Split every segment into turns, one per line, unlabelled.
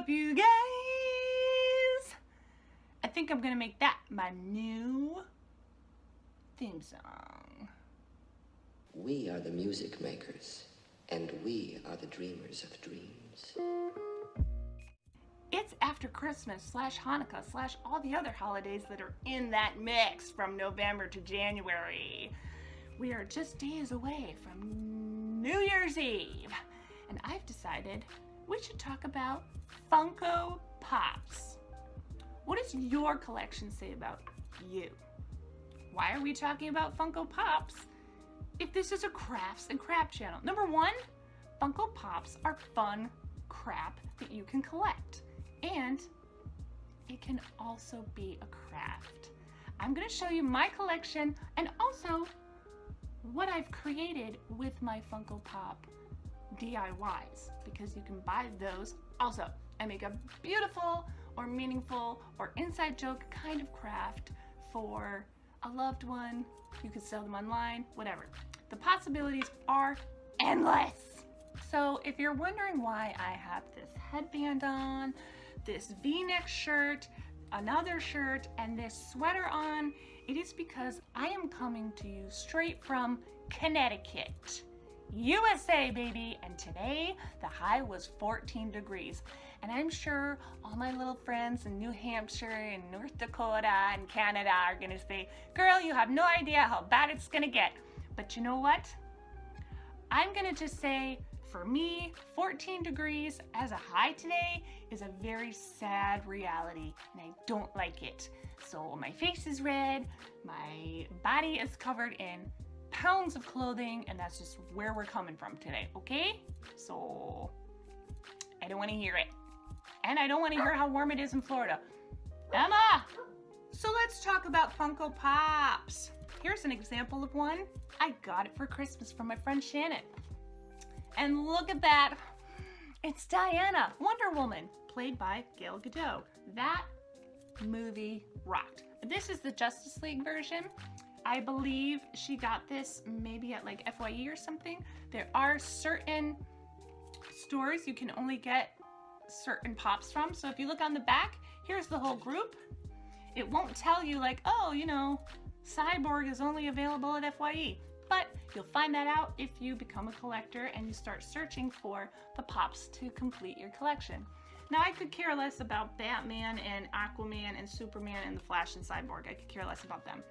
up, you guys? I think I'm gonna make that my new theme song.
We are the music makers, and we are the dreamers of dreams.
It's after Christmas / Hanukkah / all the other holidays that are in that mix from November to January. We are just days away from New Year's Eve, and I've decided we should talk about Funko Pops. What does your collection say about you? Why are we talking about Funko Pops if this is a crafts and crap channel? Number one, Funko Pops are fun crap that you can collect, and it can also be a craft. I'm going to show you my collection and also what I've created with my Funko Pop DIYs, because you can buy those also and make a beautiful or meaningful or inside joke kind of craft for a loved one. You could sell them online, whatever. The possibilities are endless. So if you're wondering why I have this headband on, this V-neck shirt, another shirt, and this sweater on, it is because I am coming to you straight from Connecticut, USA, baby. And today the high was 14 degrees. And I'm sure all my little friends in New Hampshire and North Dakota and Canada are gonna say, girl, you have no idea how bad it's gonna get. But you know what? I'm gonna just say, for me, 14 degrees as a high today is a very sad reality, and I don't like it. So my face is red, my body is covered in pounds of clothing, and that's just where we're coming from today, okay? So I don't want to hear it. And I don't want to hear how warm it is in Florida. Emma! So let's talk about Funko Pops. Here's an example of one. I got it for Christmas from my friend Shannon. And look at that. It's Diana, Wonder Woman, played by Gal Gadot. That movie rocked. This is the Justice League version. I believe she got this maybe at like FYE or something. There are certain stores you can only get certain pops from. So if you look on the back, here's the whole group. It won't tell you like, oh, you know, Cyborg is only available at FYE. But you'll find that out if you become a collector and you start searching for the pops to complete your collection. Now, I could care less about Batman and Aquaman and Superman and the Flash and Cyborg. I could care less about them.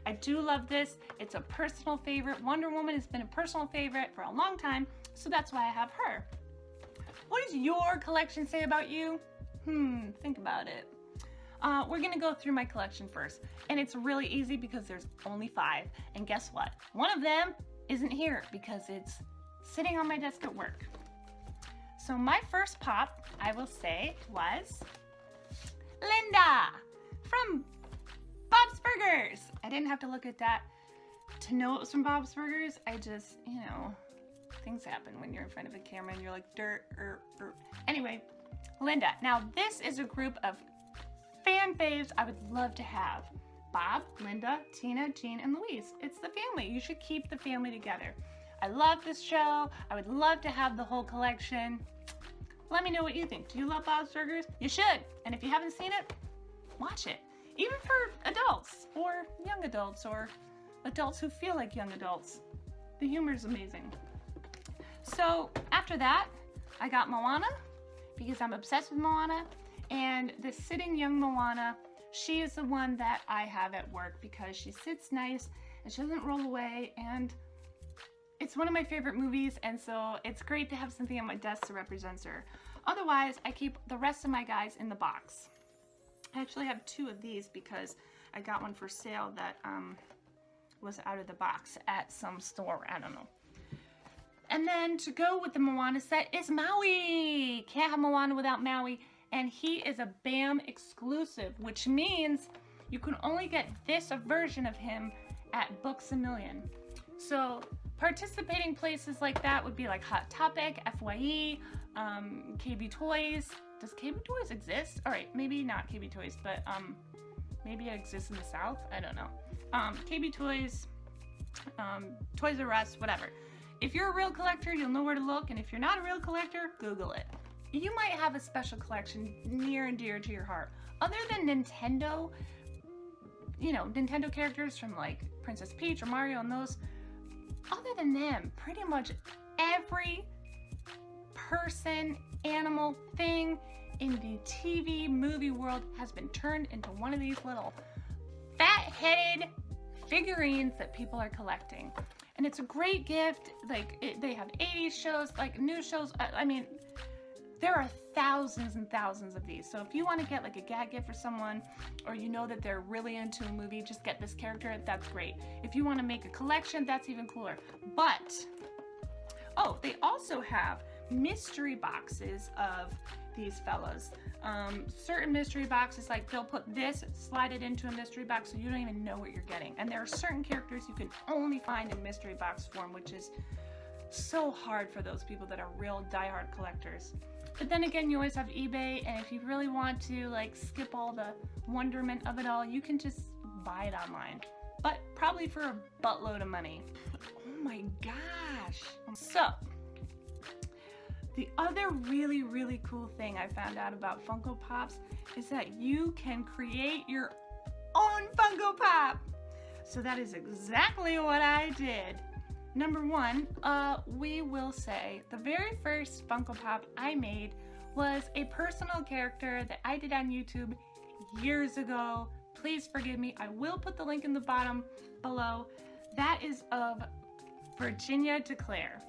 I do love this. It's a personal favorite. Wonder Woman has been a personal favorite for a long time, so that's why I have her. What does your collection say about you? Think about it. We're gonna go through my collection first, and it's really easy because there's only 5, and guess what? One of them isn't here because it's sitting on my desk at work. So my first pop, I will say, was Linda from Bob's Burgers. I didn't have to look at that to know it was from Bob's Burgers. I just, you know, things happen when you're in front of a camera and you're like, dirt. Anyway, Linda. Now this is a group of fan faves I would love to have. Bob, Linda, Tina, Jean, and Louise. It's the family. You should keep the family together. I love this show. I would love to have the whole collection. Let me know what you think. Do you love Bob's Burgers? You should. And if you haven't seen it, watch it. Even for adults or young adults or adults who feel like young adults. The humor is amazing. So after that, I got Moana because I'm obsessed with Moana. And the sitting young Moana, she is the one that I have at work because she sits nice and she doesn't roll away, and it's one of my favorite movies, and so it's great to have something on my desk that represents her. Otherwise, I keep the rest of my guys in the box. I actually have 2 of these because I got one for sale that was out of the box at some store, I don't know. And then to go with the Moana set is Maui. Can't have Moana without Maui. And he is a BAM exclusive, which means you can only get this version of him at Books A Million. So participating places like that would be like Hot Topic, FYE, KB Toys. Does KB Toys exist? All right, maybe not KB Toys, but maybe it exists in the South. I don't know. KB Toys, Toys R Us, whatever. If you're a real collector, you'll know where to look, and if you're not a real collector, Google it. you might have a special collection near and dear to your heart. Other than Nintendo, you know, Nintendo characters from like Princess Peach or Mario and those, other than them, pretty much every person, animal, thing in the TV movie world has been turned into one of these little fat-headed figurines that people are collecting. And it's a great gift. Like, they have 80s shows, like new shows. I mean, there are thousands and thousands of these. So if you want to get like a gag gift for someone, or you know that they're really into a movie, just get this character, that's great. If you want to make a collection, that's even cooler. But, oh, they also have mystery boxes of these fellas. Certain mystery boxes, like they'll put this, slide it into a mystery box so you don't even know what you're getting. And there are certain characters you can only find in mystery box form, which is so hard for those people that are real diehard collectors. But then again, you always have eBay, and if you really want to like skip all the wonderment of it all, you can just buy it online, but probably for a buttload of money. Oh my gosh. So the other really, really cool thing I found out about Funko Pops is that you can create your own Funko Pop. So that is exactly what I did. Number one, we will say the very first Funko Pop I made was a personal character that I did on YouTube years ago. Please forgive me. I will put the link in the bottom below. That is of Virginia DeClair.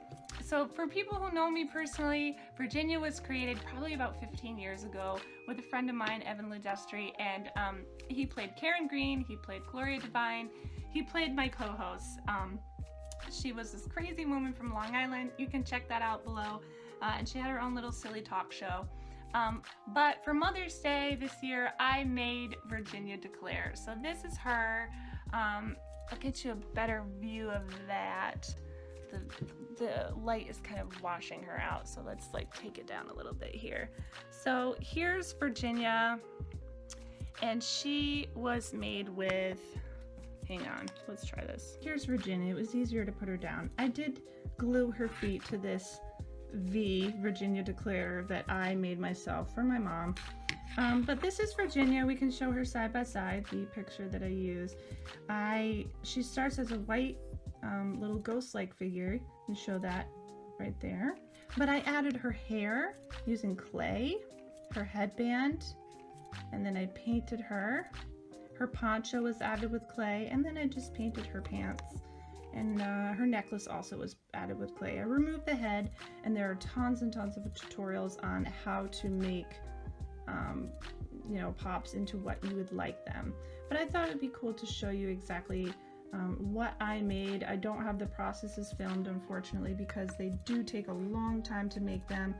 So for people who know me personally, Virginia was created probably about 15 years ago with a friend of mine, Evan Ludestri, and he played Karen Green, he played Gloria Devine, he played my co-host. She was this crazy woman from Long Island. You can check that out below. And she had her own little silly talk show. But for Mother's Day this year, I made Virginia DeClair. So this is her. I'll get you a better view of that. The light is kind of washing her out, so let's like take it down a little bit here. So here's Virginia, and she was made with, hang on, let's try this. Here's Virginia. It was easier to put her down. I did glue her feet to this V, Virginia DeClair, that I made myself for my mom. But this is Virginia. We can show her side by side, the picture that I use. She starts as a white little ghost-like figure, and show that right there. But I added her hair using clay, her headband, and then I painted her. Her poncho was added with clay, and then I just painted her pants. And her necklace also was added with clay. I removed the head, and there are tons and tons of tutorials on how to make you know, pops into what you would like them. But I thought it'd be cool to show you exactly what I made. I don't have the processes filmed, unfortunately, because they do take a long time to make them.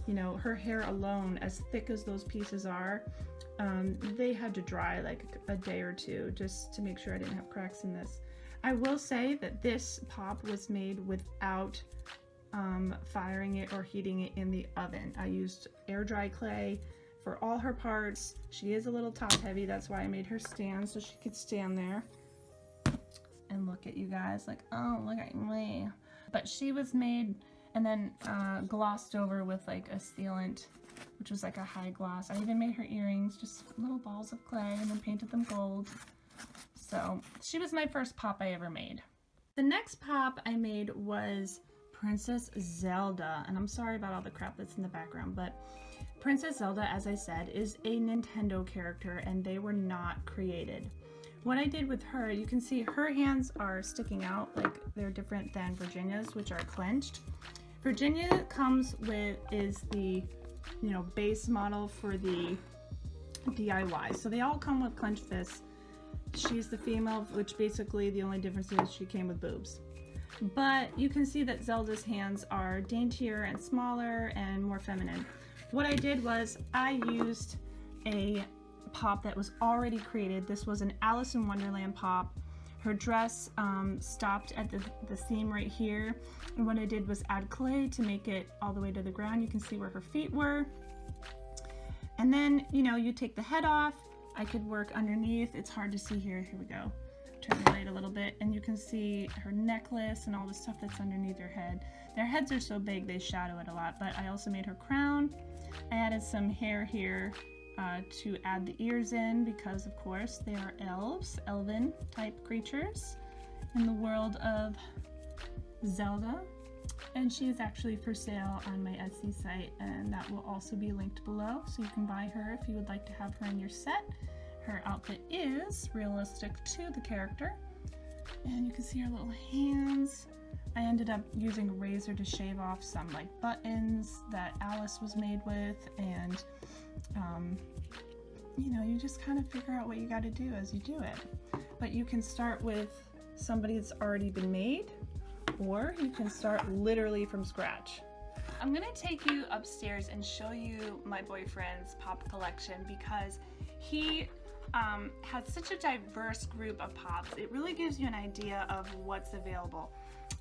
You know, her hair alone, as thick as those pieces are, they had to dry like a day or two just to make sure I didn't have cracks in this. I will say that this pop was made without firing it or heating it in the oven. I used air dry clay for all her parts. She is a little top heavy, that's why I made her stand so she could stand there and look at you guys like, oh, look at me. But she was made and then glossed over with like a sealant, which was like a high gloss. I even made her earrings, just little balls of clay, and then painted them gold. So she was my first pop I ever made. The next pop I made was Princess Zelda, and I'm sorry about all the crap that's in the background, but Princess Zelda, as I said, is a Nintendo character, and they were not created. What I did with her, you can see her hands are sticking out, like they're different than Virginia's, which are clenched. Virginia is the, you know, base model for the DIY. So they all come with clenched fists. She's the female, which basically the only difference is she came with boobs. But you can see that Zelda's hands are daintier and smaller and more feminine. What I did was I used a pop that was already created. This was an Alice in Wonderland pop. Her dress stopped at the seam right here, and what I did was add clay to make it all the way to the ground. You can see where her feet were, and then, you know, you take the head off. I could work underneath. It's hard to see here. Here we go. turn the light a little bit, and you can see her necklace and all the stuff that's underneath her head. Their heads are so big they shadow it a lot, but I also made her crown. I added some hair here to add the ears in because, of course, they are elves, elven type creatures in the world of Zelda. And she is actually for sale on my Etsy site, and that will also be linked below, so you can buy her if you would like to have her in your set. Her outfit is realistic to the character, and you can see her little hands. I ended up using a razor to shave off some like buttons that Alice was made with, and you know, you just kind of figure out what you got to do as you do it. But you can start with somebody that's already been made, or you can start literally from scratch. I'm gonna take you upstairs and show you my boyfriend's pop collection because he has such a diverse group of pops. It really gives you an idea of what's available.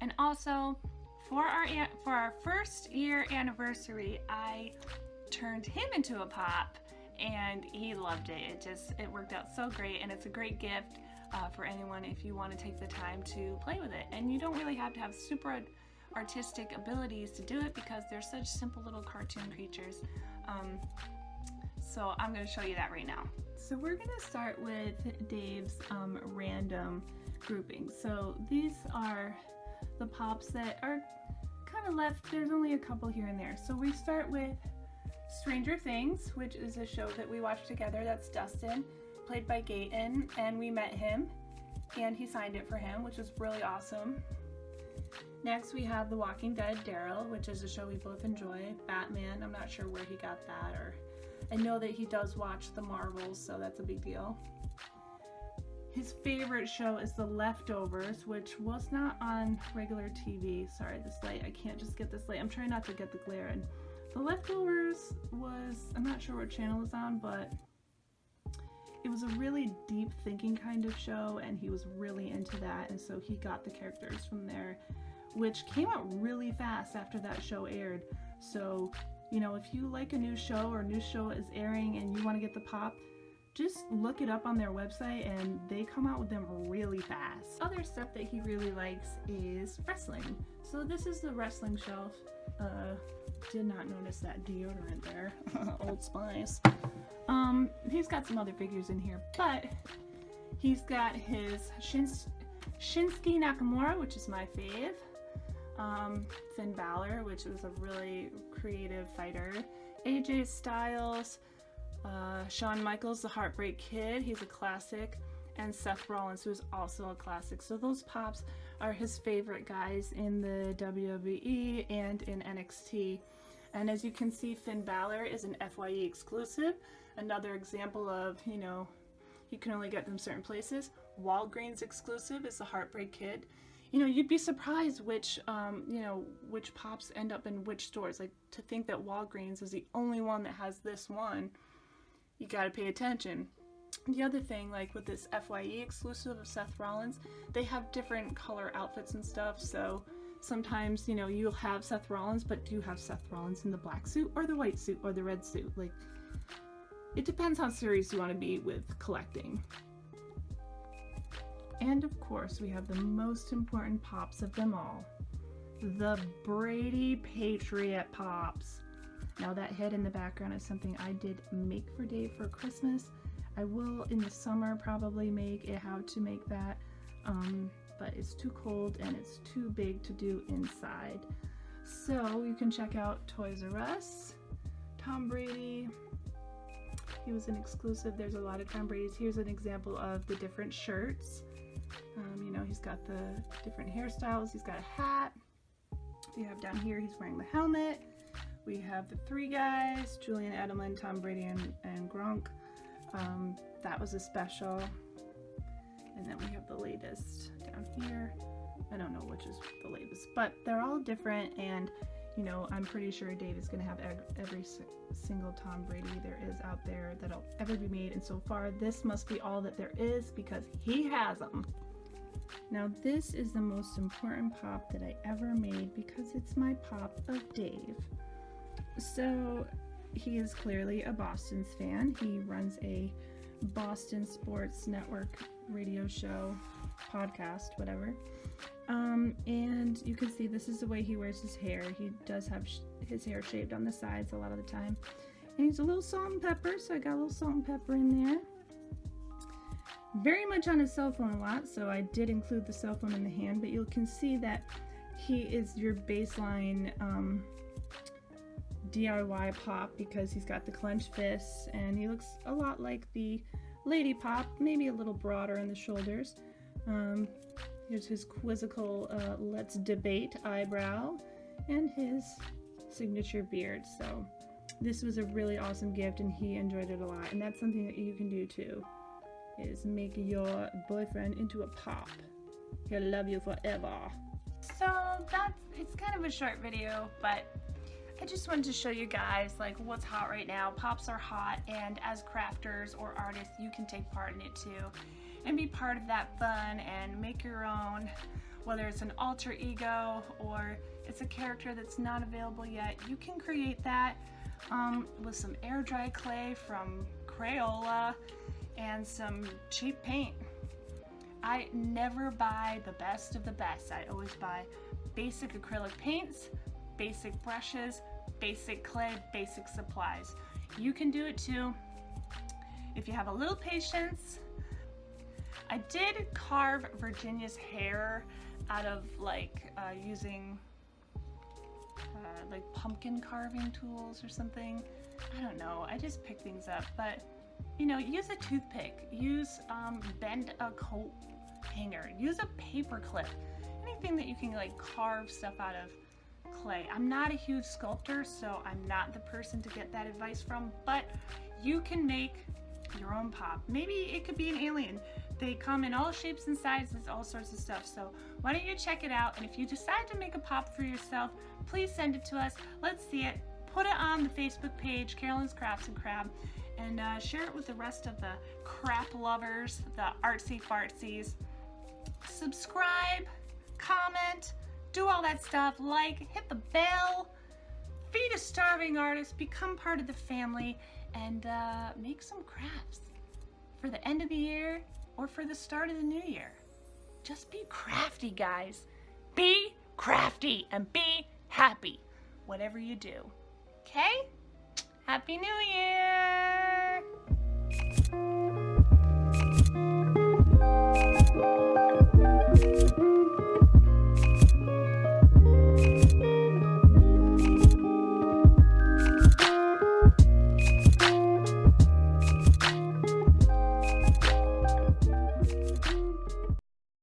And also, for our first year anniversary, I turned him into a pop, and he loved it. It worked out so great, and it's a great gift for anyone if you want to take the time to play with it. And you don't really have to have super artistic abilities to do it because they're such simple little cartoon creatures. So I'm going to show you that right now. So we're going to start with Dave's random grouping. So these are the pops that are kind of left. There's only a couple here and there. So we start with Stranger Things, which is a show that we watched together. That's Dustin, played by Gaten, and we met him and he signed it for him, which was really awesome. Next we have The Walking Dead, Daryl, which is a show we both enjoy. Batman, I'm not sure where he got that, or I know that he does watch the Marvels, so that's a big deal. His favorite show is The Leftovers, which was not on regular TV. Sorry, this light, I can't just get this light. I'm trying not to get the glare in. The Leftovers was, I'm not sure what channel it's on, but it was a really deep thinking kind of show, and he was really into that, and so he got the characters from there, which came out really fast after that show aired. So, you know, if you like a new show or a new show is airing and you want to get the pop, just look it up on their website and they come out with them really fast. Other stuff that he really likes is wrestling. So this is the wrestling shelf. Did not notice that deodorant there. Old Spice. He's got some other figures in here, but he's got his Shinsuke Nakamura, which is my fave. Finn Balor, which was a really creative fighter. AJ Styles, Shawn Michaels, the Heartbreak Kid, he's a classic, and Seth Rollins, who's also a classic. So those pops are his favorite guys in the WWE and in NXT. And as you can see, Finn Balor is an FYE exclusive. Another example of, you know, you can only get them certain places. Walgreens exclusive is the Heartbreak Kid. You know, you'd be surprised which, you know, which pops end up in which stores. Like, to think that Walgreens is the only one that has this one, you gotta pay attention. The other thing, like with this FYE exclusive of Seth Rollins, they have different color outfits and stuff, so sometimes, you know, you'll have Seth Rollins, but do you have Seth Rollins in the black suit or the white suit or the red suit? Like, it depends how serious you want to be with collecting. And of course, we have the most important pops of them all, the Brady Patriot Pops. Now that head in the background is something I did make for Dave for Christmas. I will in the summer probably make a how to make that, but it's too cold and it's too big to do inside. So you can check out Toys R Us, Tom Brady. He was an exclusive. There's a lot of Tom Brady's. Here's an example of the different shirts. You know, he's got the different hairstyles. He's got a hat. We have down here, he's wearing the helmet. We have the three guys, Julian Edelman, Tom Brady, and Gronk. That was a special. And then we have the latest down here. I don't know which is the latest, but they're all different, and you know, I'm pretty sure Dave is going to have every single Tom Brady there is out there that'll ever be made, and so far this must be all that there is because he has them. Now this is the most important pop that I ever made because it's my pop of Dave. So he is clearly a Boston's fan. He runs a Boston Sports Network radio show
podcast, whatever. And you can see this is the way he wears his hair. He does have his hair shaved on the sides a lot of the time. And he's a little salt and pepper, so I got a little salt and pepper in there. Very much on his cell phone a lot, so I did include the cell phone in the hand, but you can see that he is your baseline DIY Pop because he's got the clenched fists and he looks a lot like the Lady Pop, maybe a little broader in the shoulders. Here's his quizzical let's debate eyebrow and his signature beard. So this was a really awesome gift and he enjoyed it a lot, and that's something that you can do too, is make your boyfriend into a pop. He'll love you forever.
So it's kind of a short video, but I just wanted to show you guys like what's hot right now. Pops are hot, and as crafters or artists, you can take part in it too and be part of that fun and make your own, whether it's an alter ego or it's a character that's not available yet. You can create that with some air dry clay from Crayola and some cheap paint. I never buy the best of the best. I always buy basic acrylic paints, basic brushes, basic clay, basic supplies. You can do it too if you have a little patience. I did carve Virginia's hair out of using like pumpkin carving tools or something. I don't know, I just pick things up, but you know, use a toothpick, use bend a coat hanger, use a paper clip, anything that you can like carve stuff out of clay. I'm not a huge sculptor, so I'm not the person to get that advice from, but you can make your own pop. Maybe it could be an alien. They come in all shapes and sizes, all sorts of stuff. So why don't you check it out? And if you decide to make a pop for yourself, please send it to us. Let's see it. Put it on the Facebook page, Carolyn's Crafts and Crab, and share it with the rest of the crap lovers, the artsy fartsies. Subscribe, comment, do all that stuff, like, hit the bell, feed a starving artist, become part of the family, and make some crafts for the end of the year or for the start of the new year. Just be crafty, guys. Be crafty and be happy, whatever you do. Okay? Happy New Year!